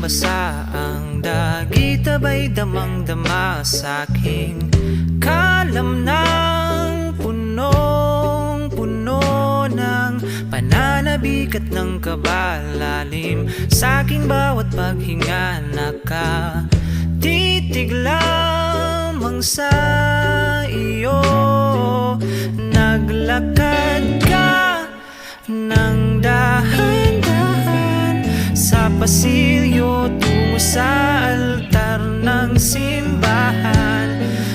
basa ang dagit, abay damang-dama sa'king kalam ng punong-puno ng pananabik at ng kabalalim. Sa'king bawat paghinga nakatitig lamang sa iyo. Naglakad ka ng dahan-dahan sa pasilyo tungo sa altar ng simbahan.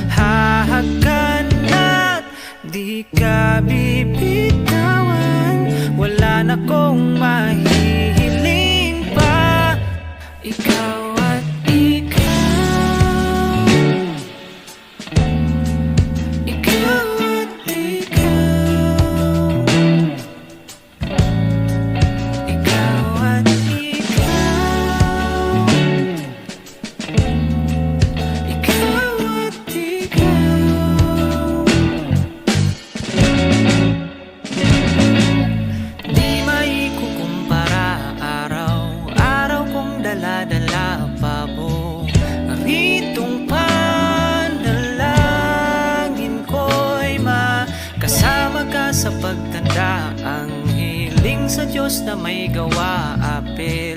Hahagan at di ka bibitawan, wala na kong mahihiling pa. Ikaw at ikaw, ikaw at ikaw, ikaw at ikaw, ikaw at ikaw. Di maikukumpara, araw-araw kong dala-dala pabo. Ritong panalangin ko'y makasama ka sa pagtanda. Ang hiling sa Diyos na may gawa, ape